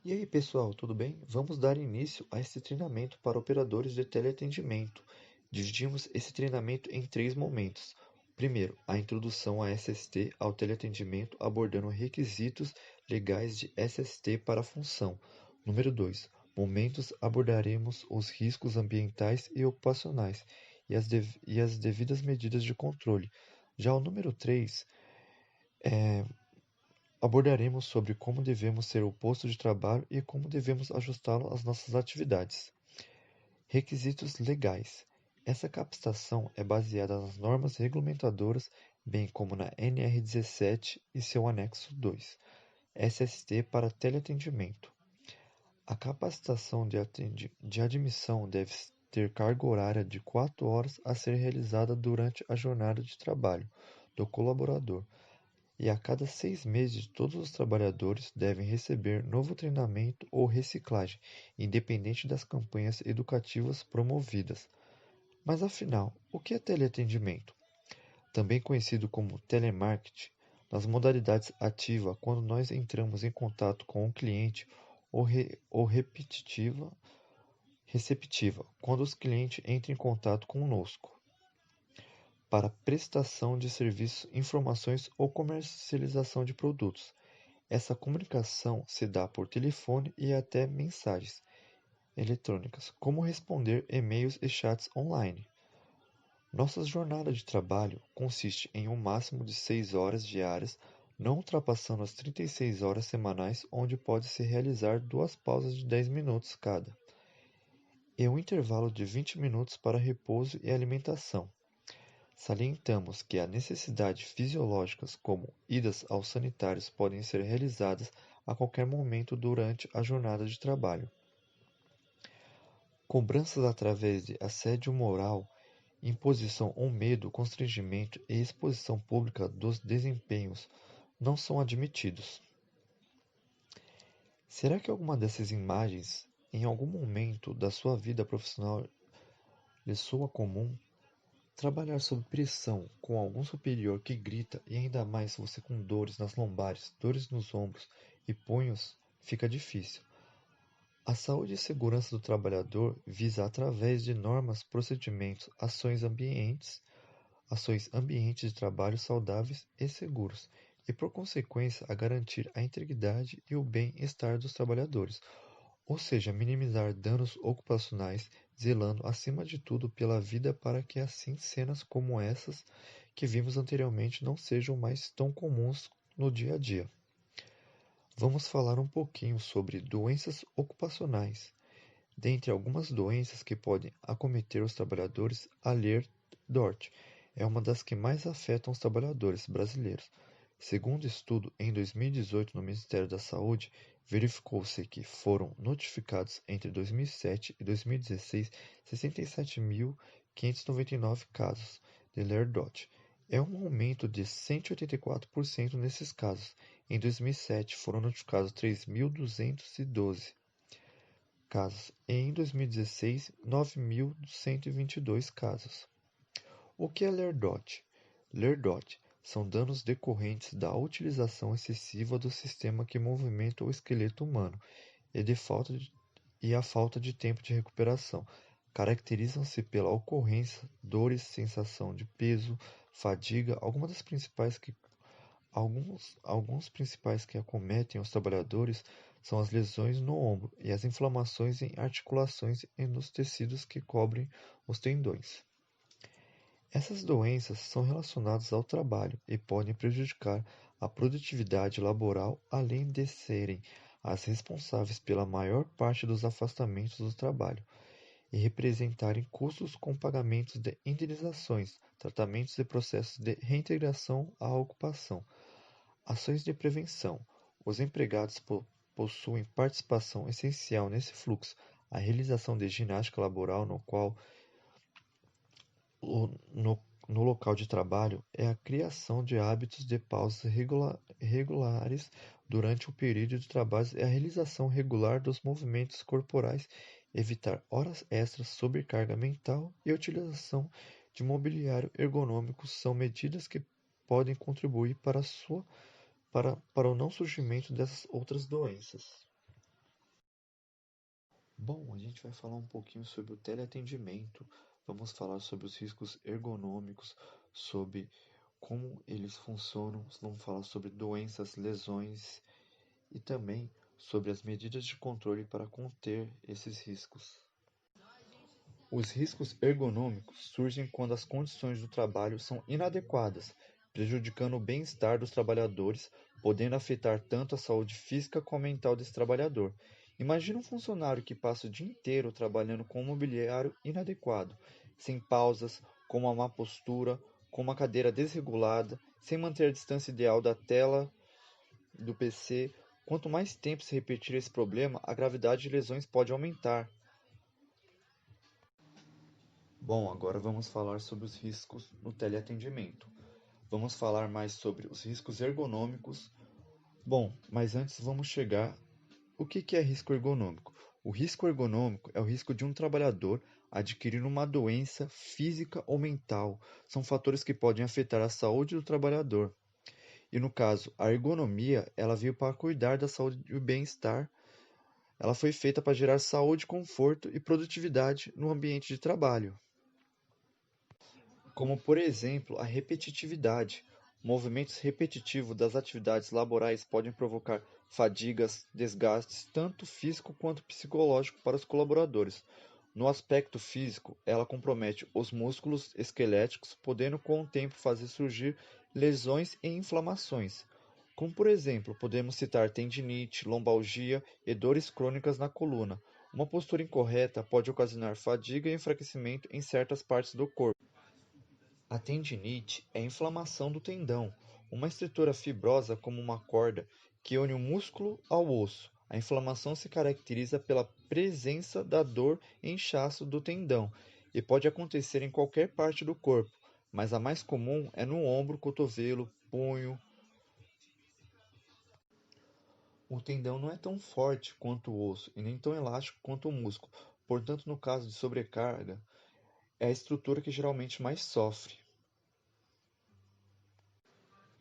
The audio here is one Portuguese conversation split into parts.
E aí, pessoal, tudo bem? Vamos dar início a esse treinamento para operadores de teleatendimento. Dividimos esse treinamento em três momentos. Primeiro, a introdução a SST ao teleatendimento, abordando requisitos legais de SST para a função. Número 2, momentos abordaremos os riscos ambientais e ocupacionais e as devidas medidas de controle. Já o número 3, abordaremos sobre como devemos ser o posto de trabalho e como devemos ajustá-lo às nossas atividades. Requisitos legais. Essa capacitação é baseada nas normas regulamentadoras, bem como na NR17 e seu anexo 2, SST para teleatendimento. A capacitação de admissão deve ter carga horária de 4 horas a ser realizada durante a jornada de trabalho do colaborador, e a cada 6 meses todos os trabalhadores devem receber novo treinamento ou reciclagem, independente das campanhas educativas promovidas. Mas afinal, o que é teleatendimento? Também conhecido como telemarketing, nas modalidades ativa, quando nós entramos em contato com o cliente, ou repetitiva, receptiva, quando os clientes entram em contato conosco para prestação de serviços, informações ou comercialização de produtos. Essa comunicação se dá por telefone e até mensagens eletrônicas, como responder e-mails e chats online. Nossa jornada de trabalho consiste em um máximo de 6 horas diárias, não ultrapassando as 36 horas semanais, onde pode-se realizar duas pausas de 10 minutos cada, e um intervalo de 20 minutos para repouso e alimentação. Salientamos que as necessidades fisiológicas, como idas aos sanitários, podem ser realizadas a qualquer momento durante a jornada de trabalho. Cobranças através de assédio moral, imposição ou medo, constrangimento e exposição pública dos desempenhos não são admitidos. Será que alguma dessas imagens, em algum momento da sua vida profissional, lhe soa comum? Trabalhar sob pressão com algum superior que grita e ainda mais você com dores nas lombares, dores nos ombros e punhos, fica difícil. A saúde e segurança do trabalhador visa através de normas, procedimentos, ações ambientes de trabalho saudáveis e seguros, e por consequência a garantir a integridade e o bem-estar dos trabalhadores, ou seja, minimizar danos ocupacionais, zelando acima de tudo pela vida para que assim cenas como essas que vimos anteriormente não sejam mais tão comuns no dia a dia. Vamos falar um pouquinho sobre doenças ocupacionais. Dentre algumas doenças que podem acometer os trabalhadores, a Ler-Dort é uma das que mais afetam os trabalhadores brasileiros. Segundo estudo em 2018 no Ministério da Saúde, verificou-se que foram notificados entre 2007 e 2016 67.599 casos de Ler-Dot. É um aumento de 184% nesses casos. Em 2007 foram notificados 3.212 casos e em 2016 9.122 casos. O que é Ler-Dot? Ler-Dot são danos decorrentes da utilização excessiva do sistema que movimenta o esqueleto humano e a falta de tempo de recuperação. Caracterizam-se pela ocorrência dores, sensação de peso, fadiga. Alguns principais que acometem os trabalhadores são as lesões no ombro e as inflamações em articulações e nos tecidos que cobrem os tendões. Essas doenças são relacionadas ao trabalho e podem prejudicar a produtividade laboral, além de serem as responsáveis pela maior parte dos afastamentos do trabalho e representarem custos com pagamentos de indenizações, tratamentos e processos de reintegração à ocupação. Ações de prevenção. Os empregados possuem participação essencial nesse fluxo. A realização de ginástica laboral no local de trabalho é a criação de hábitos de pausas regulares durante o período de trabalho e a realização regular dos movimentos corporais, evitar horas extras, sobrecarga mental e a utilização de mobiliário ergonômico são medidas que podem contribuir para o não surgimento dessas outras doenças. Bom, a gente vai falar um pouquinho sobre o teleatendimento, vamos falar sobre os riscos ergonômicos, sobre como eles funcionam, vamos falar sobre doenças, lesões e também sobre as medidas de controle para conter esses riscos. Os riscos ergonômicos surgem quando as condições do trabalho são inadequadas, prejudicando o bem-estar dos trabalhadores, podendo afetar tanto a saúde física como a mental desse trabalhador. Imagine um funcionário que passa o dia inteiro trabalhando com um mobiliário inadequado, sem pausas, com uma má postura, com uma cadeira desregulada, sem manter a distância ideal da tela do PC. Quanto mais tempo se repetir esse problema, a gravidade de lesões pode aumentar. Bom, agora vamos falar sobre os riscos no teleatendimento. Vamos falar mais sobre os riscos ergonômicos. Bom, mas antes vamos chegar. O que é risco ergonômico? O risco ergonômico é o risco de um trabalhador adquirir uma doença física ou mental. São fatores que podem afetar a saúde do trabalhador. E no caso, a ergonomia, ela veio para cuidar da saúde e o bem-estar. Ela foi feita para gerar saúde, conforto e produtividade no ambiente de trabalho. Como por exemplo a repetitividade. Movimentos repetitivos das atividades laborais podem provocar fadigas, desgastes, tanto físico quanto psicológico para os colaboradores. No aspecto físico, ela compromete os músculos esqueléticos, podendo com o tempo fazer surgir lesões e inflamações. Como por exemplo, podemos citar tendinite, lombalgia e dores crônicas na coluna. Uma postura incorreta pode ocasionar fadiga e enfraquecimento em certas partes do corpo. A tendinite é a inflamação do tendão, uma estrutura fibrosa como uma corda que une o músculo ao osso. A inflamação se caracteriza pela presença da dor e inchaço do tendão e pode acontecer em qualquer parte do corpo, mas a mais comum é no ombro, cotovelo, punho. O tendão não é tão forte quanto o osso e nem tão elástico quanto o músculo, portanto, no caso de sobrecarga, é a estrutura que geralmente mais sofre.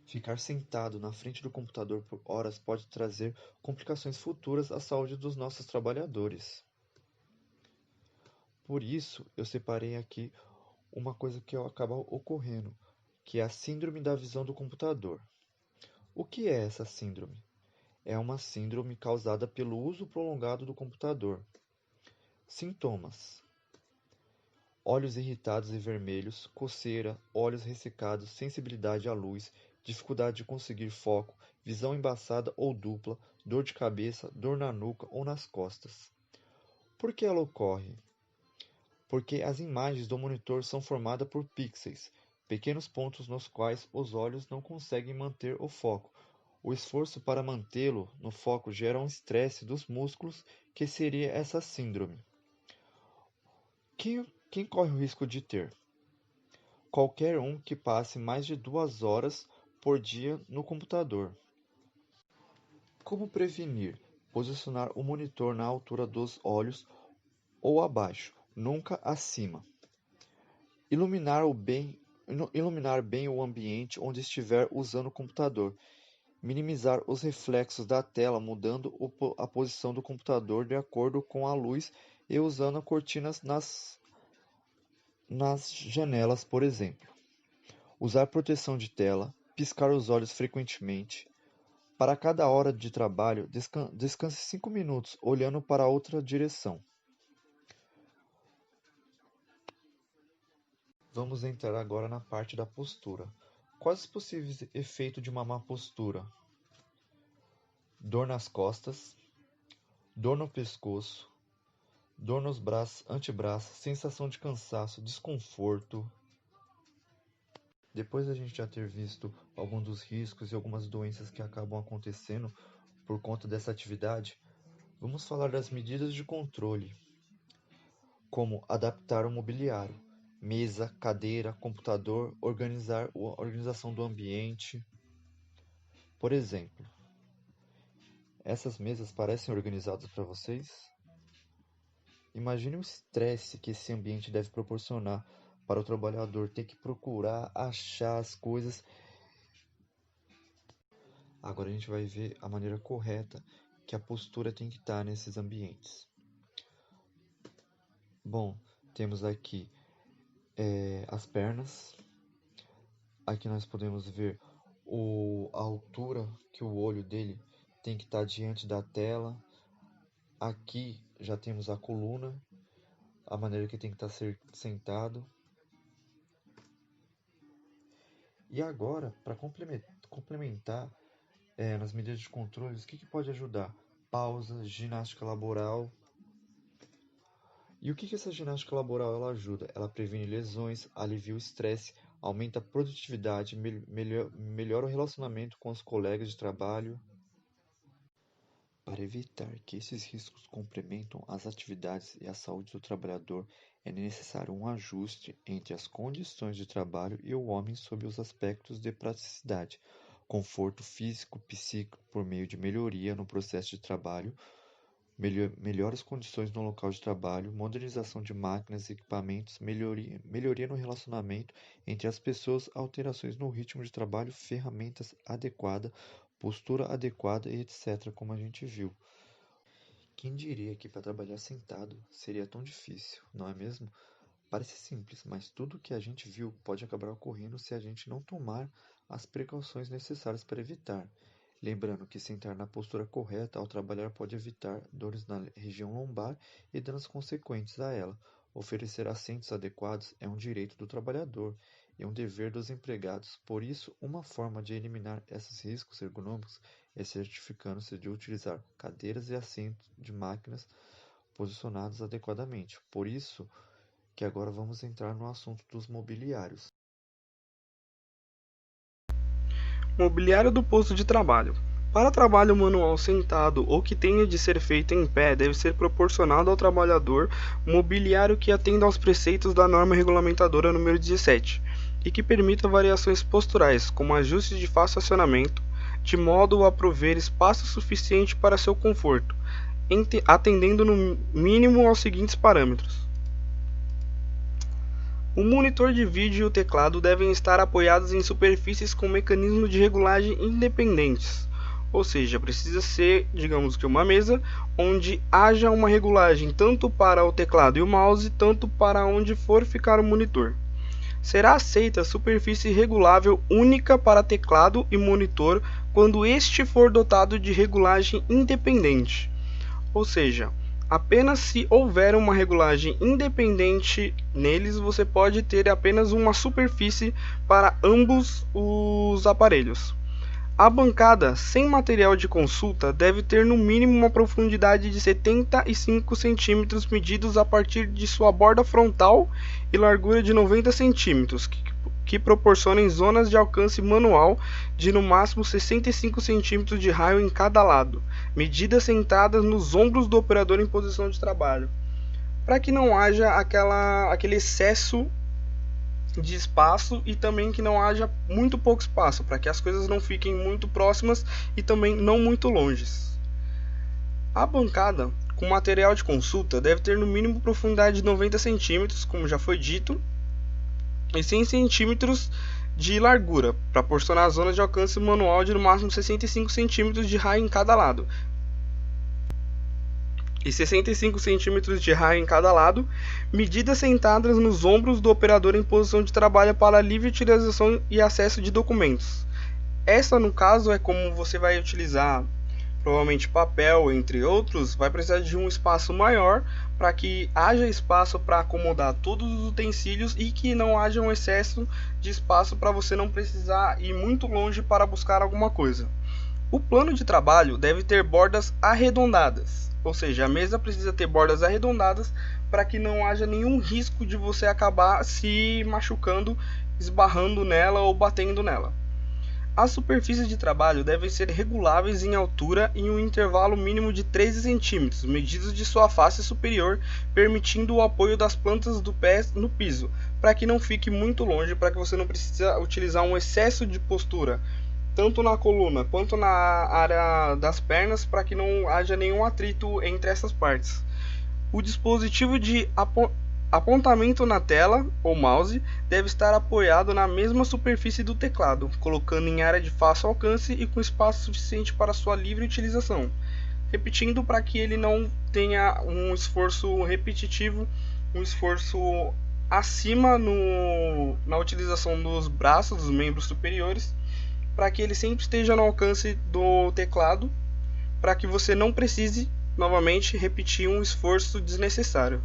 Ficar sentado na frente do computador por horas pode trazer complicações futuras à saúde dos nossos trabalhadores. Por isso, eu separei aqui uma coisa que acaba ocorrendo, que é a síndrome da visão do computador. O que é essa síndrome? É uma síndrome causada pelo uso prolongado do computador. Sintomas: olhos irritados e vermelhos, coceira, olhos ressecados, sensibilidade à luz, dificuldade de conseguir foco, visão embaçada ou dupla, dor de cabeça, dor na nuca ou nas costas. Por que ela ocorre? Porque as imagens do monitor são formadas por pixels, pequenos pontos nos quais os olhos não conseguem manter o foco. O esforço para mantê-lo no foco gera um estresse dos músculos, que seria essa síndrome. Quem corre o risco de ter? Qualquer um que passe mais de 2 horas por dia no computador. Como prevenir? Posicionar o monitor na altura dos olhos ou abaixo, nunca acima. Iluminar bem o ambiente onde estiver usando o computador. Minimizar os reflexos da tela mudando a posição do computador de acordo com a luz e usando cortinas nas janelas, por exemplo. Usar proteção de tela, piscar os olhos frequentemente. Para cada hora de trabalho, descanse 5 minutos olhando para outra direção. Vamos entrar agora na parte da postura. Quais os possíveis efeitos de uma má postura? Dor nas costas, dor no pescoço, dor nos antebraços, sensação de cansaço, desconforto. Depois da gente já ter visto alguns dos riscos e algumas doenças que acabam acontecendo por conta dessa atividade, vamos falar das medidas de controle, como adaptar o mobiliário, mesa, cadeira, computador, organizar a organização do ambiente. Por exemplo, essas mesas parecem organizadas para vocês? Imagine o estresse que esse ambiente deve proporcionar para o trabalhador ter que procurar achar as coisas. Agora a gente vai ver a maneira correta que a postura tem que estar nesses ambientes. Bom, temos aqui as pernas. Aqui nós podemos ver a altura que o olho dele tem que estar diante da tela. Aqui já temos a coluna, a maneira que tem que estar sentado. E agora, para complementar nas medidas de controle, o que pode ajudar? Pausa, ginástica laboral. E o que essa ginástica laboral ela ajuda? Ela previne lesões, alivia o estresse, aumenta a produtividade, melhora o relacionamento com os colegas de trabalho. Para evitar que esses riscos comprometam as atividades e a saúde do trabalhador, é necessário um ajuste entre as condições de trabalho e o homem sob os aspectos de praticidade, conforto físico, psíquico por meio de melhoria no processo de trabalho, melhores condições no local de trabalho, modernização de máquinas e equipamentos, melhoria no relacionamento entre as pessoas, alterações no ritmo de trabalho, ferramentas adequadas, postura adequada e etc., como a gente viu. Quem diria que para trabalhar sentado seria tão difícil, não é mesmo? Parece simples, mas tudo o que a gente viu pode acabar ocorrendo se a gente não tomar as precauções necessárias para evitar. Lembrando que sentar na postura correta ao trabalhar pode evitar dores na região lombar e danos consequentes a ela. Oferecer assentos adequados é um direito do trabalhador e um dever dos empregados. Por isso, uma forma de eliminar esses riscos ergonômicos é certificando-se de utilizar cadeiras e assentos de máquinas posicionados adequadamente. Por isso que agora vamos entrar no assunto dos mobiliários. Mobiliário do posto de trabalho. Para trabalho manual sentado ou que tenha de ser feito em pé, deve ser proporcionado ao trabalhador mobiliário que atenda aos preceitos da norma regulamentadora número 17 e que permita variações posturais, como ajustes de fácil acionamento, de modo a prover espaço suficiente para seu conforto, atendendo no mínimo aos seguintes parâmetros. O monitor de vídeo e o teclado devem estar apoiados em superfícies com mecanismos de regulagem independentes, ou seja, precisa ser, digamos que uma mesa onde haja uma regulagem tanto para o teclado e o mouse, tanto para onde for ficar o monitor. Será aceita a superfície regulável única para teclado e monitor quando este for dotado de regulagem independente, ou seja, apenas se houver uma regulagem independente neles, você pode ter apenas uma superfície para ambos os aparelhos. A bancada sem material de consulta deve ter no mínimo uma profundidade de 75 cm medidos a partir de sua borda frontal e largura de 90 cm, que proporcionem zonas de alcance manual de no máximo 65 cm de raio em cada lado, medidas sentadas nos ombros do operador em posição de trabalho, para que não haja aquele excesso de espaço e também que não haja muito pouco espaço, para que as coisas não fiquem muito próximas e também não muito longes. A bancada com material de consulta deve ter no mínimo profundidade de 90 cm, como já foi dito, e 100 cm de largura, para proporcionar a zona de alcance manual de no máximo 65 cm de raio em cada lado. E 65 cm de raio em cada lado, medidas sentadas nos ombros do operador em posição de trabalho para livre utilização e acesso de documentos. Essa, no caso, é como você vai utilizar provavelmente papel, entre outros, vai precisar de um espaço maior para que haja espaço para acomodar todos os utensílios e que não haja um excesso de espaço para você não precisar ir muito longe para buscar alguma coisa. O plano de trabalho deve ter bordas arredondadas, ou seja, a mesa precisa ter bordas arredondadas para que não haja nenhum risco de você acabar se machucando, esbarrando nela ou batendo nela. As superfícies de trabalho devem ser reguláveis em altura em um intervalo mínimo de 13 cm, medidos de sua face superior, permitindo o apoio das plantas do pé no piso, para que não fique muito longe, para que você não precise utilizar um excesso de postura, tanto na coluna quanto na área das pernas, para que não haja nenhum atrito entre essas partes. O dispositivo de apontamento na tela ou mouse deve estar apoiado na mesma superfície do teclado, colocando em área de fácil alcance e com espaço suficiente para sua livre utilização. Repetindo, para que ele não tenha um esforço repetitivo um esforço acima na utilização dos braços, dos membros superiores, para que ele sempre esteja no alcance do teclado, para que você não precise novamente repetir um esforço desnecessário.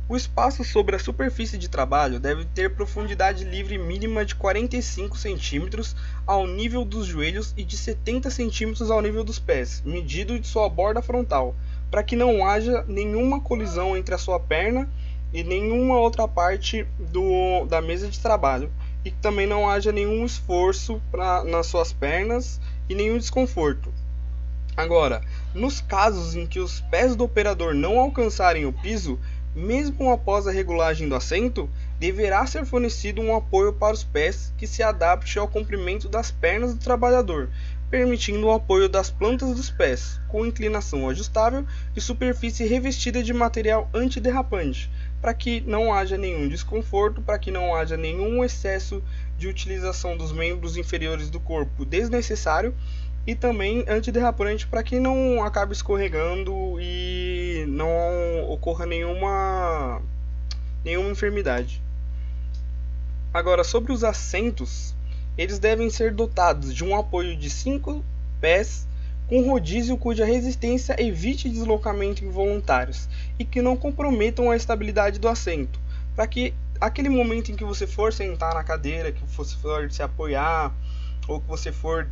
O espaço sobre a superfície de trabalho deve ter profundidade livre mínima de 45 cm ao nível dos joelhos e de 70 cm ao nível dos pés, medido de sua borda frontal, para que não haja nenhuma colisão entre a sua perna e nenhuma outra parte da mesa de trabalho, e que também não haja nenhum esforço nas suas pernas e nenhum desconforto. Agora, nos casos em que os pés do operador não alcançarem o piso, mesmo após a regulagem do assento, deverá ser fornecido um apoio para os pés que se adapte ao comprimento das pernas do trabalhador, permitindo o apoio das plantas dos pés, com inclinação ajustável e superfície revestida de material antiderrapante, para que não haja nenhum desconforto, para que não haja nenhum excesso de utilização dos membros inferiores do corpo desnecessário, e também antiderrapante para que não acabe escorregando e não ocorra nenhuma enfermidade. Agora, sobre os assentos, eles devem ser dotados de um apoio de 5 pés com rodízio cuja resistência evite deslocamento involuntários e que não comprometam a estabilidade do assento, para que aquele momento em que você for sentar na cadeira, que você for se apoiar ou que você for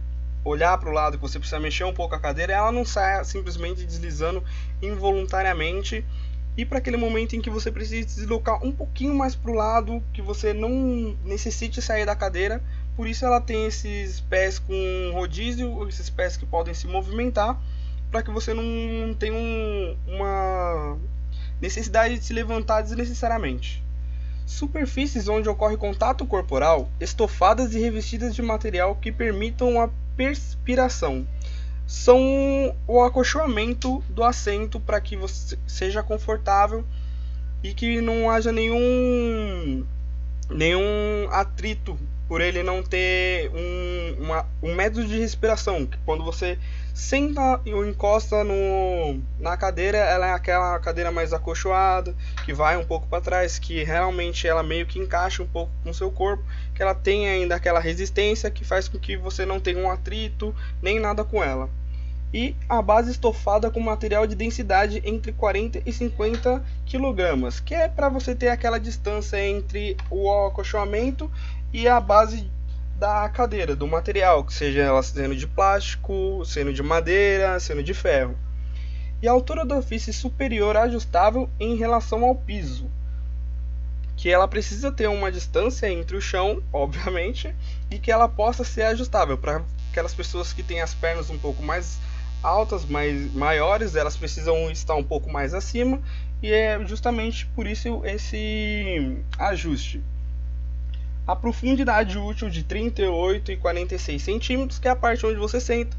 olhar para o lado, que você precisa mexer um pouco a cadeira, ela não saia simplesmente deslizando involuntariamente, e para aquele momento em que você precisa deslocar um pouquinho mais para o lado, que você não necessite sair da cadeira, por isso ela tem esses pés com rodízio, esses pés que podem se movimentar, para que você não tenha uma necessidade de se levantar desnecessariamente. Superfícies onde ocorre contato corporal, estofadas e revestidas de material que permitam a perspiração, são o acolchoamento do assento para que você seja confortável e que não haja nenhum atrito por ele não ter um método de respiração, que quando você senta ou encosta na cadeira, ela é aquela cadeira mais acolchoada, que vai um pouco para trás, que realmente ela meio que encaixa um pouco com o seu corpo, que ela tem ainda aquela resistência que faz com que você não tenha um atrito, nem nada com ela. E a base estofada com material de densidade entre 40 e 50 kg, que é para você ter aquela distância entre o acolchoamento e a base da cadeira, do material, que seja ela sendo de plástico, sendo de madeira, sendo de ferro. E a altura da ofície superior ajustável em relação ao piso, que ela precisa ter uma distância entre o chão, obviamente, e que ela possa ser ajustável para aquelas pessoas que têm as pernas um pouco mais altas, maiores, elas precisam estar um pouco mais acima, e é justamente por isso esse ajuste. A profundidade útil de 38 e 46 centímetros, que é a parte onde você senta,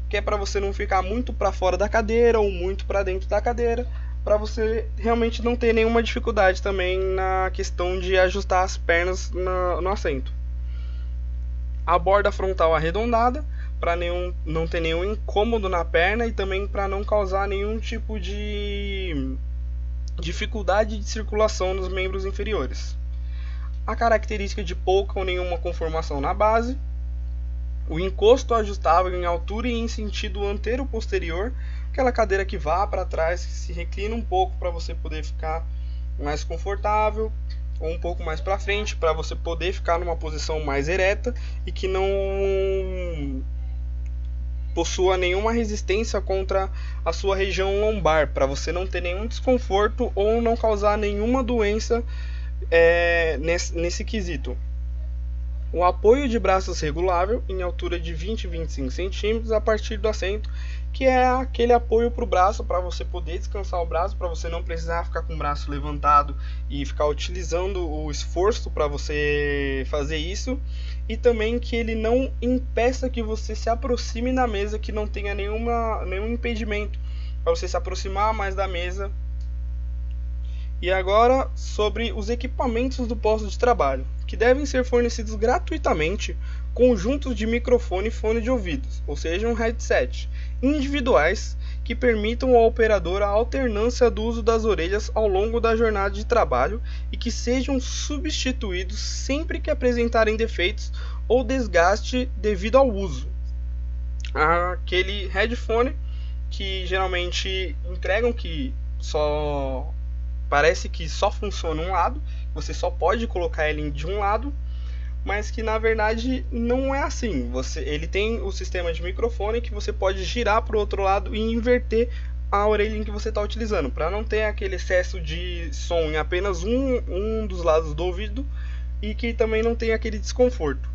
que é para você não ficar muito para fora da cadeira ou muito para dentro da cadeira, para você realmente não ter nenhuma dificuldade também na questão de ajustar as pernas no assento. A borda frontal arredondada, para não ter nenhum incômodo na perna e também para não causar nenhum tipo de dificuldade de circulação nos membros inferiores. A característica de pouca ou nenhuma conformação na base, o encosto ajustável em altura e em sentido anteiro-posterior, aquela cadeira que vá para trás, que se reclina um pouco para você poder ficar mais confortável, ou um pouco mais para frente, para você poder ficar numa posição mais ereta e que não possua nenhuma resistência contra a sua região lombar, para você não ter nenhum desconforto ou não causar nenhuma doença nesse quesito. O apoio de braços regulável em altura de 20 e 25 centímetros a partir do assento, que é aquele apoio para o braço, para você poder descansar o braço, para você não precisar ficar com o braço levantado e ficar utilizando o esforço para você fazer isso, e também que ele não impeça que você se aproxime da mesa, que não tenha nenhum impedimento para você se aproximar mais da mesa. E agora sobre os equipamentos do posto de trabalho, que devem ser fornecidos gratuitamente conjuntos de microfone e fone de ouvidos, ou seja, um headset, individuais que permitam ao operador a alternância do uso das orelhas ao longo da jornada de trabalho e que sejam substituídos sempre que apresentarem defeitos ou desgaste devido ao uso. Aquele headphone que geralmente entregam que só parece que só funciona um lado, você só pode colocar ele de um lado, mas que na verdade não é assim. Ele tem o sistema de microfone que você pode girar para o outro lado e inverter a orelha que você está utilizando, para não ter aquele excesso de som em apenas um dos lados do ouvido e que também não tenha aquele desconforto.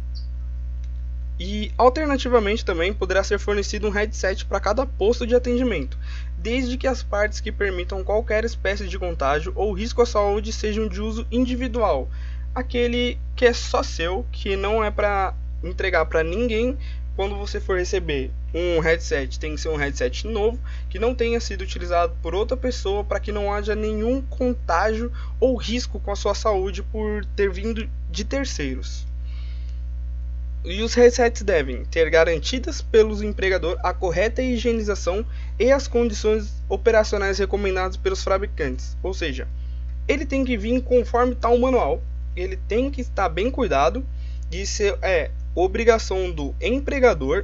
E alternativamente também poderá ser fornecido um headset para cada posto de atendimento, desde que as partes que permitam qualquer espécie de contágio ou risco à saúde sejam de uso individual, aquele que é só seu, que não é para entregar para ninguém. Quando você for receber um headset, tem que ser um headset novo, que não tenha sido utilizado por outra pessoa, para que não haja nenhum contágio ou risco com a sua saúde por ter vindo de terceiros. E os headsets devem ter garantidas pelos empregadores a correta higienização e as condições operacionais recomendadas pelos fabricantes. Ou seja, ele tem que vir conforme está o manual, ele tem que estar bem cuidado, isso é obrigação do empregador.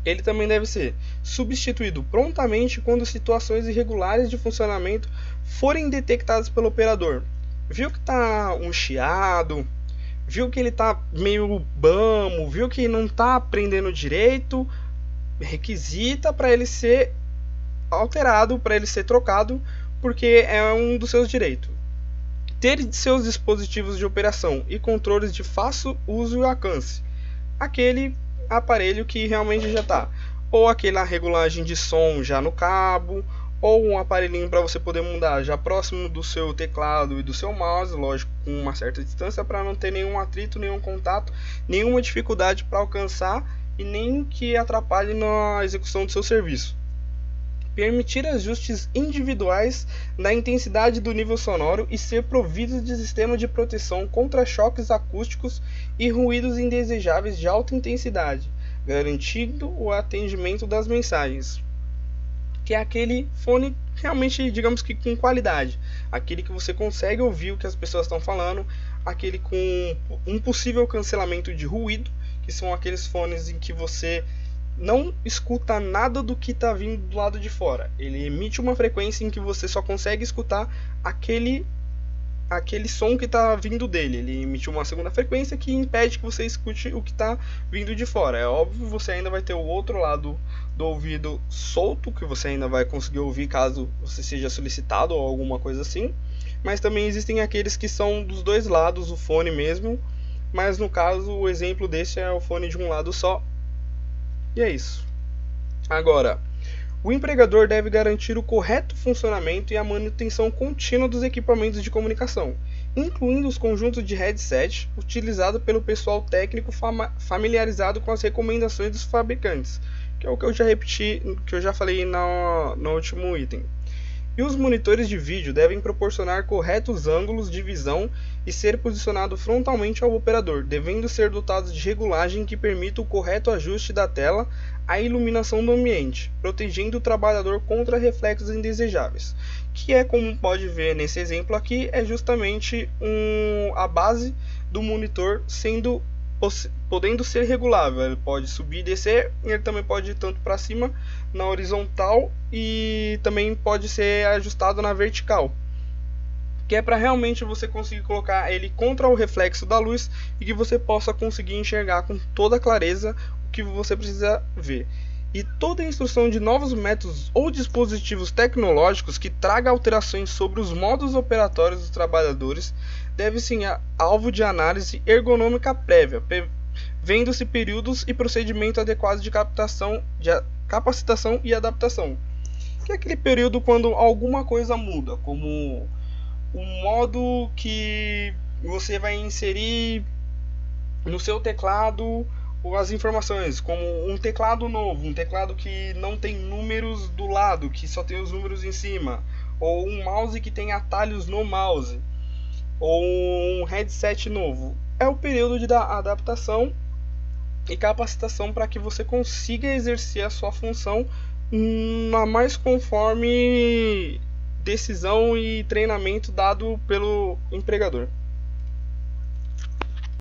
Ele também deve ser substituído prontamente quando situações irregulares de funcionamento forem detectadas pelo operador. Viu que está um chiado, viu que ele está meio bamo, viu que não está aprendendo direito, requisita para ele ser alterado, para ele ser trocado, porque é um dos seus direitos. Ter seus dispositivos de operação e controles de fácil uso e alcance. Aquele aparelho que realmente já está, ou aquela regulagem de som já no cabo, ou um aparelhinho para você poder mudar já próximo do seu teclado e do seu mouse, lógico, com uma certa distância, para não ter nenhum atrito, nenhum contato, nenhuma dificuldade para alcançar e nem que atrapalhe na execução do seu serviço. Permitir ajustes individuais na intensidade do nível sonoro e ser provido de sistema de proteção contra choques acústicos e ruídos indesejáveis de alta intensidade, garantindo o atendimento das mensagens. Que é aquele fone realmente, digamos que com qualidade, aquele que você consegue ouvir o que as pessoas estão falando, aquele com um possível cancelamento de ruído, que são aqueles fones em que você não escuta nada do que está vindo do lado de fora. Ele emite uma frequência em que você só consegue escutar aquele som que está vindo dele. Ele emite uma segunda frequência que impede que você escute o que está vindo de fora. É óbvio, você ainda vai ter o outro lado do ouvido solto, que você ainda vai conseguir ouvir caso você seja solicitado ou alguma coisa assim. Mas também existem aqueles que são dos dois lados, o fone mesmo. Mas no caso, o exemplo desse é o fone de um lado só. E é isso. Agora, o empregador deve garantir o correto funcionamento e a manutenção contínua dos equipamentos de comunicação, incluindo os conjuntos de headset utilizados pelo pessoal técnico familiarizado com as recomendações dos fabricantes, que é o que eu já repeti, que eu já falei no último item. E os monitores de vídeo devem proporcionar corretos ângulos de visão e ser posicionado frontalmente ao operador, devendo ser dotados de regulagem que permita o correto ajuste da tela à iluminação do ambiente, protegendo o trabalhador contra reflexos indesejáveis, que é, como pode ver nesse exemplo aqui, é justamente a base do monitor podendo ser regulável. Ele pode subir e descer, ele também pode ir tanto para cima na horizontal e também pode ser ajustado na vertical, que é para realmente você conseguir colocar ele contra o reflexo da luz e que você possa conseguir enxergar com toda clareza o que você precisa ver. E toda instrução de novos métodos ou dispositivos tecnológicos que traga alterações sobre os modos operatórios dos trabalhadores deve ser alvo de análise ergonômica prévia, vendo-se períodos e procedimento adequados de capacitação e adaptação. Que é aquele período quando alguma coisa muda, como o modo que você vai inserir no seu teclado as informações, como um teclado novo, um teclado que não tem números do lado, que só tem os números em cima, ou um mouse que tem atalhos no mouse, ou um headset novo. É o período de adaptação e capacitação para que você consiga exercer a sua função na mais conforme decisão e treinamento dado pelo empregador.